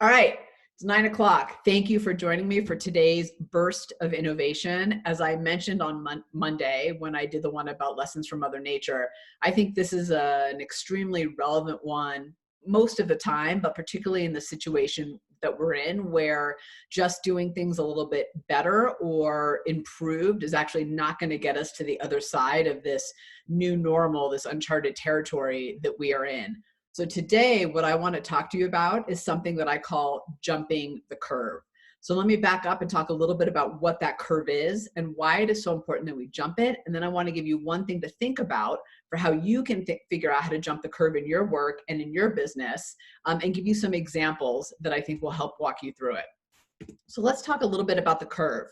All right, it's 9 o'clock. Thank you for joining me for today's burst of innovation. As I mentioned on Monday, when I did the one about lessons from Mother Nature, I think this is an extremely relevant one most of the time, but particularly in the situation that we're in, where just doing things a little bit better or improved is actually not going to get us to the other side of this new normal, this uncharted territory that we are in. So today, what I want to talk to you about is something that I call jumping the curve. So let me back up and talk a little bit about what that curve is and why it is so important that we jump it. And then I want to give you one thing to think about for how you can figure out how to jump the curve in your work and in your business, and give you some examples that I think will help walk you through it. So let's talk a little bit about the curve.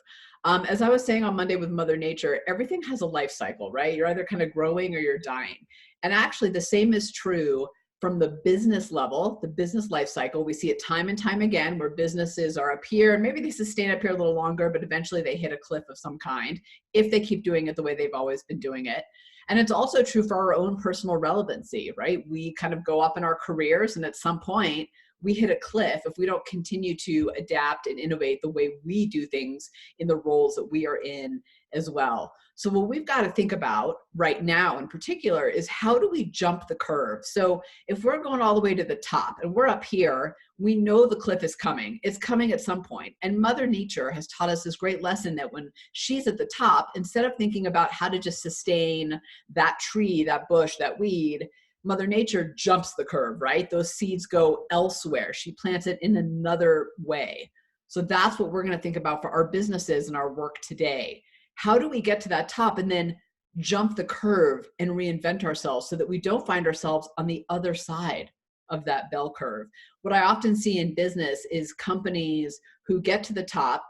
As I was saying on Monday with Mother Nature, everything has a life cycle, right? You're either kind of growing or you're dying. And actually the same is true from the business level, the business life cycle. We see it time and time again where businesses are up here and maybe they sustain up here a little longer, but eventually they hit a cliff of some kind if they keep doing it the way they've always been doing it. And it's also true for our own personal relevancy, right? We kind of go up in our careers and at some point we hit a cliff if we don't continue to adapt and innovate the way we do things in the roles that we are in as well. So what we've got to think about right now in particular is how do we jump the curve? So if we're going all the way to the top and we're up here, we know the cliff is coming. It's coming at some point. And Mother Nature has taught us this great lesson that when she's at the top, instead of thinking about how to just sustain that tree, that bush, that weed, Mother Nature jumps the curve, right? Those seeds go elsewhere. She plants it in another way. So that's what we're going to think about for our businesses and our work today. How do we get to that top and then jump the curve and reinvent ourselves so that we don't find ourselves on the other side of that bell curve? What I often see in business is companies who get to the top,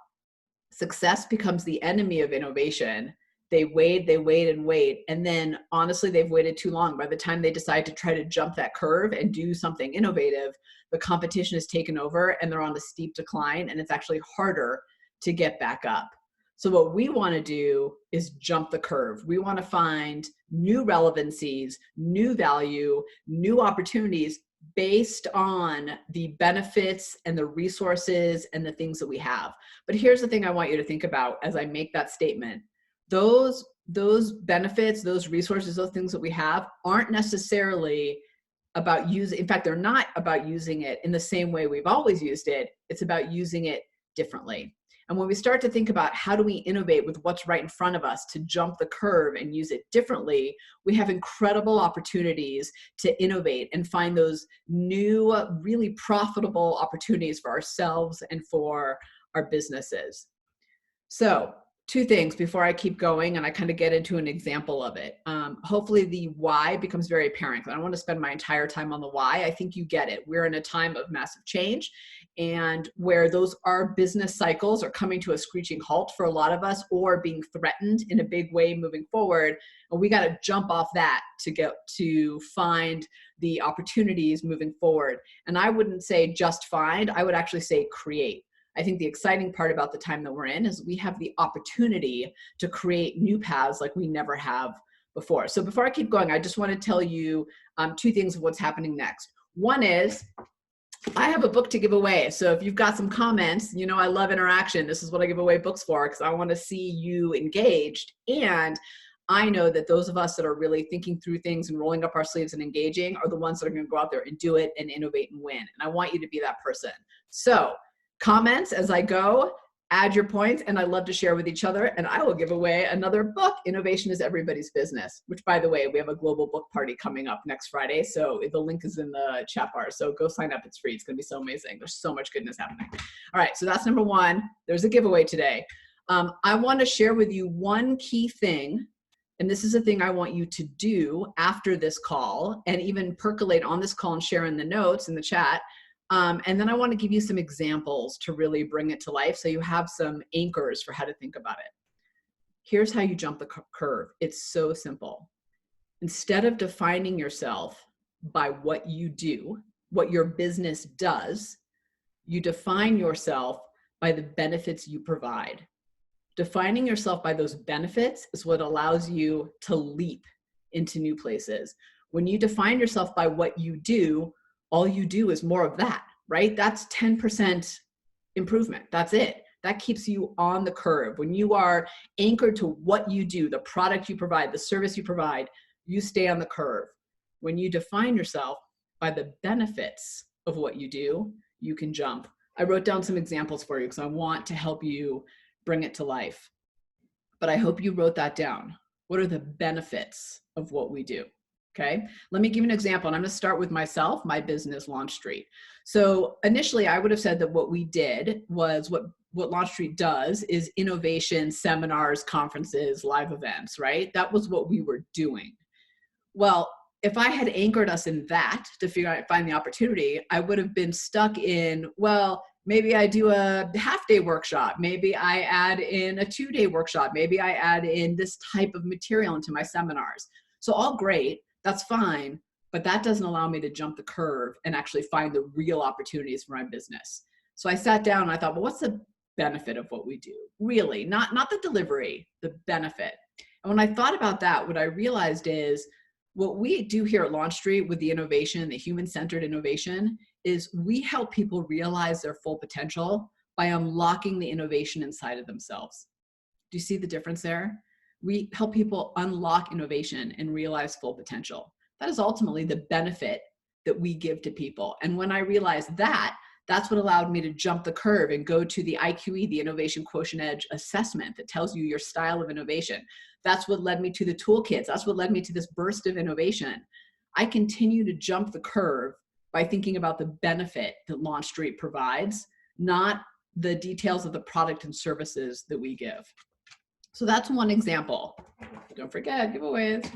success becomes the enemy of innovation. They wait, and then honestly, they've waited too long. By the time they decide to try to jump that curve and do something innovative, the competition has taken over and they're on a steep decline, and it's actually harder to get back up. So what we want to do is jump the curve. We want to find new relevancies, new value, new opportunities based on the benefits and the resources and the things that we have. But here's the thing I want you to think about as I make that statement. Those benefits, those resources, those things that we have aren't necessarily about using, in fact, they're not about using it in the same way we've always used it. It's about using it differently. And when we start to think about how do we innovate with what's right in front of us to jump the curve and use it differently, we have incredible opportunities to innovate and find those new, really profitable opportunities for ourselves and for our businesses. So, two things before I keep going and I kind of get into an example of it. Hopefully the why becomes very apparent. I don't want to spend my entire time on the why. I think you get it. We're in a time of massive change and where our business cycles are coming to a screeching halt for a lot of us or being threatened in a big way moving forward. And we got to jump off that to find the opportunities moving forward. And I wouldn't say just find, I would actually say create. I think the exciting part about the time that we're in is we have the opportunity to create new paths like we never have before. So before I keep going, I just want to tell you two things of what's happening next. One is I have a book to give away. So if you've got some comments, you know I love interaction. This is what I give away books for because I want to see you engaged. And I know that those of us that are really thinking through things and rolling up our sleeves and engaging are the ones that are going to go out there and do it and innovate and win. And I want you to be that person. So comments as I go, add your points, and I love to share with each other, and I will give away another book, Innovation is Everybody's Business, which, by the way, we have a global book party coming up next Friday, so the link is in the chat bar, so go sign up. It's free. It's going to be so amazing. There's so much goodness happening. All right, so that's number one. There's a giveaway today. I want to share with you one key thing, and this is a thing I want you to do after this call, and even percolate on this call and share in the notes in the chat. And then I want to give you some examples to really bring it to life so you have some anchors for how to think about it. Here's how you jump the curve. It's so simple. Instead of defining yourself by what you do, what your business does, you define yourself by the benefits you provide. Defining yourself by those benefits is what allows you to leap into new places. When you define yourself by what you do, all you do is more of that, right? That's 10% improvement. That's it. That keeps you on the curve. When you are anchored to what you do, the product you provide, the service you provide, you stay on the curve. When you define yourself by the benefits of what you do, you can jump. I wrote down some examples for you because I want to help you bring it to life. But I hope you wrote that down. What are the benefits of what we do? Okay, let me give you an example. And I'm going to start with myself, my business, LaunchStreet. So initially, I would have said that what we did was what LaunchStreet does is innovation, seminars, conferences, live events, right? That was what we were doing. Well, if I had anchored us in that to figure out, find the opportunity, I would have been stuck in, well, maybe I do a half-day workshop. Maybe I add in a 2-day workshop. Maybe I add in this type of material into my seminars. So all great, that's fine, but that doesn't allow me to jump the curve and actually find the real opportunities for my business. So I sat down and I thought, well, what's the benefit of what we do? Really, not the delivery, the benefit. And when I thought about that, what I realized is what we do here at LaunchStreet with the innovation, the human-centered innovation, is we help people realize their full potential by unlocking the innovation inside of themselves. Do you see the difference there? We help people unlock innovation and realize full potential. That is ultimately the benefit that we give to people. And when I realized that, that's what allowed me to jump the curve and go to the IQE, the Innovation Quotient Edge assessment that tells you your style of innovation. That's what led me to the toolkits. That's what led me to this burst of innovation. I continue to jump the curve by thinking about the benefit that LaunchStreet provides, not the details of the product and services that we give. So that's one example. Don't forget giveaways.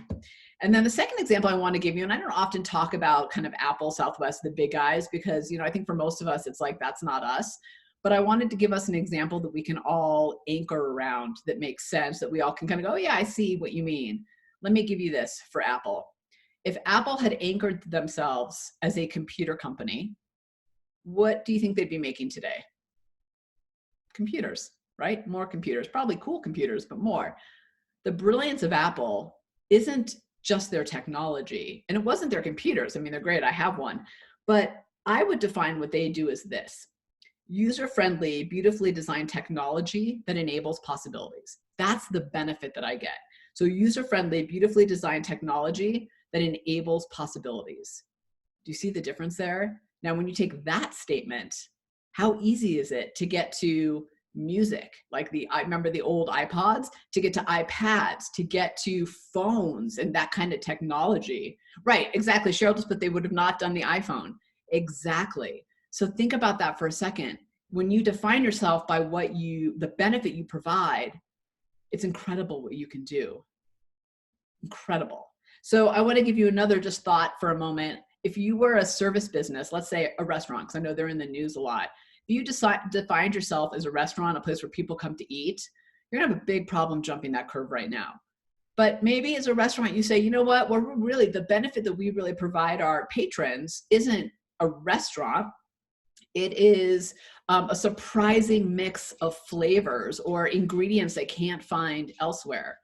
And then the second example I want to give you, and I don't often talk about kind of Apple, Southwest, the big guys, because, you know, I think for most of us, it's like, that's not us. But I wanted to give us an example that we can all anchor around that makes sense, that we all can kind of go, yeah, I see what you mean. Let me give you this for Apple. If Apple had anchored themselves as a computer company, what do you think they'd be making today? Computers, right? More computers, probably cool computers, but more. The brilliance of Apple isn't just their technology, and it wasn't their computers. I mean, they're great. I have one, but I would define what they do as this: user-friendly, beautifully designed technology that enables possibilities. That's the benefit that I get. So user-friendly, beautifully designed technology that enables possibilities. Do you see the difference there? Now, when you take that statement, how easy is it to get to music? Like I remember the old iPods, to get to iPads, to get to phones and that kind of technology. Right, exactly. Cheryl just put they would have not done the iPhone. Exactly. So think about that for a second. When you define yourself by the benefit you provide, it's incredible what you can do. Incredible. So I want to give you another just thought for a moment. If you were a service business, let's say a restaurant, because I know they're in the news a lot. If you defined yourself as a restaurant, a place where people come to eat, you're gonna have a big problem jumping that curve right now. But maybe as a restaurant, you say, you know what, the benefit that we really provide our patrons isn't a restaurant. It is a surprising mix of flavors or ingredients they can't find elsewhere.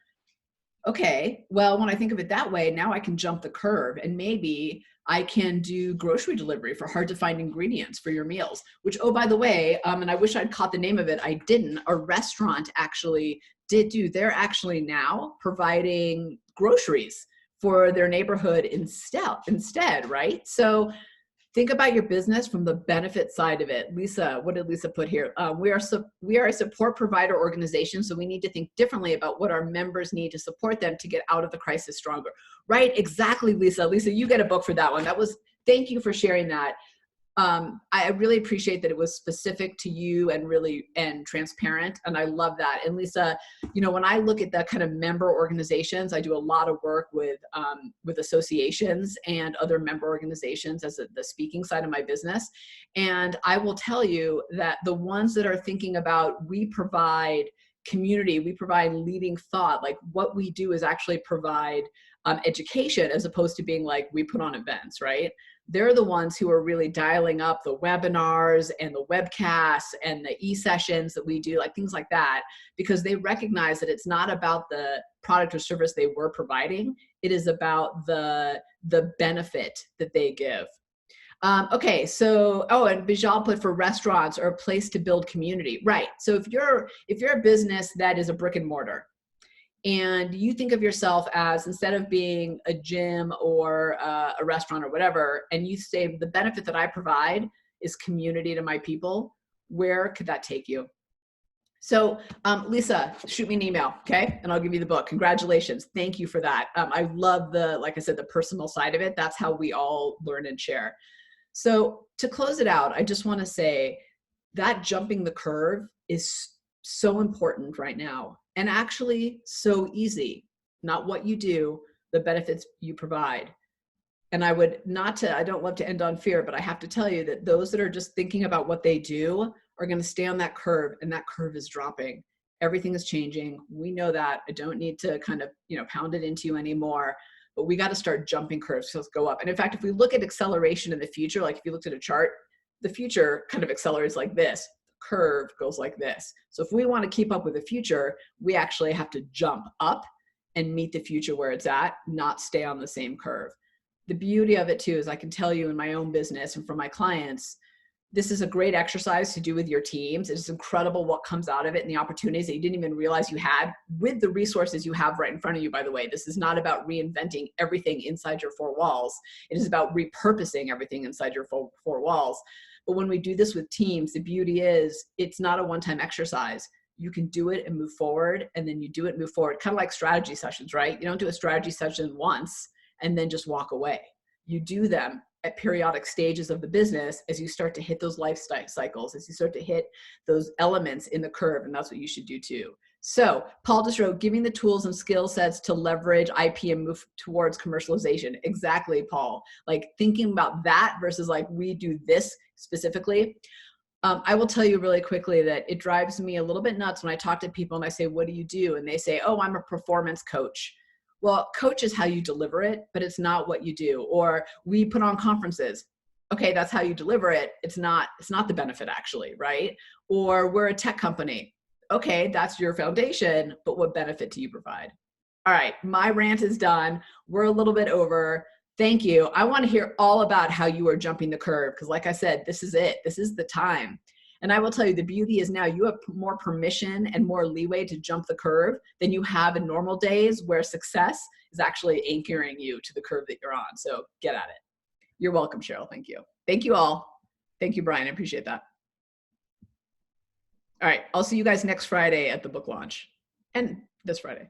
Okay, well, when I think of it that way, now I can jump the curve and maybe I can do grocery delivery for hard to find ingredients for your meals, which, oh, by the way, and I wish I'd caught the name of it, I didn't, a restaurant actually did do, they're actually now providing groceries for their neighborhood instead, right? So think about your business from the benefit side of it. Lisa, what did Lisa put here? We are a support provider organization, so we need to think differently about what our members need to support them to get out of the crisis stronger. Right, exactly, Lisa. Lisa, you get a book for that one. Thank you for sharing that. I really appreciate that it was specific to you and transparent, and I love that. And Lisa, you know, when I look at the kind of member organizations, I do a lot of work with associations and other member organizations as the speaking side of my business. And I will tell you that the ones that are thinking about, we provide community, we provide leading thought, like what we do is actually provide education as opposed to being like, we put on events, right? They're the ones who are really dialing up the webinars and the webcasts and the e-sessions that we do, like things like that, because they recognize that it's not about the product or service they were providing. It is about the benefit that they give. Okay, so and Bijal put for restaurants or a place to build community, right? So if you're a business that is a brick and mortar, and you think of yourself as, instead of being a gym or a restaurant or whatever, and you say the benefit that I provide is community to my people, where could that take you? So Lisa, shoot me an email, okay? And I'll give you the book. Congratulations. Thank you for that. I love like I said, the personal side of it. That's how we all learn and share. So to close it out, I just want to say that jumping the curve is so important right now, and actually so easy. Not what you do, the benefits you provide. And I don't love to end on fear, but I have to tell you that those that are just thinking about what they do are going to stay on that curve, and that curve is dropping. Everything is changing. We know that. I don't need to kind of, pound it into you anymore, but we got to start jumping curves. So let's go up. And in fact, if we look at acceleration in the future, like if you looked at a chart, the future kind of accelerates like this. The curve goes like this. So if we want to keep up with the future, we actually have to jump up and meet the future where it's at, not stay on the same curve. The beauty of it too is I can tell you in my own business and for my clients, this is a great exercise to do with your teams. It's incredible what comes out of it and the opportunities that you didn't even realize you had with the resources you have right in front of you, by the way. This is not about reinventing everything inside your four walls. It is about repurposing everything inside your four walls. But when we do this with teams, the beauty is it's not a one-time exercise. You can do it and move forward, and then you do it and move forward, kind of like strategy sessions, right? You don't do a strategy session once and then just walk away. You do them at periodic stages of the business as you start to hit those life cycles, as you start to hit those elements in the curve, and that's what you should do too. So Paul just wrote, giving the tools and skill sets to leverage IP and move towards commercialization. Exactly, Paul. Like thinking about that versus like we do this specifically. I will tell you really quickly that it drives me a little bit nuts when I talk to people and I say, what do you do? And they say, oh, I'm a performance coach. Well, coach is how you deliver it, but it's not what you do. Or we put on conferences. Okay, that's how you deliver it. It's not the benefit actually, right? Or we're a tech company. Okay, that's your foundation, but what benefit do you provide? All right, my rant is done. We're a little bit over. Thank you. I want to hear all about how you are jumping the curve, because like I said, this is it. This is the time. And I will tell you, the beauty is now you have more permission and more leeway to jump the curve than you have in normal days where success is actually anchoring you to the curve that you're on. So get at it. You're welcome, Cheryl. Thank you. Thank you all. Thank you, Brian. I appreciate that. All right. I'll see you guys next Friday at the book launch and this Friday.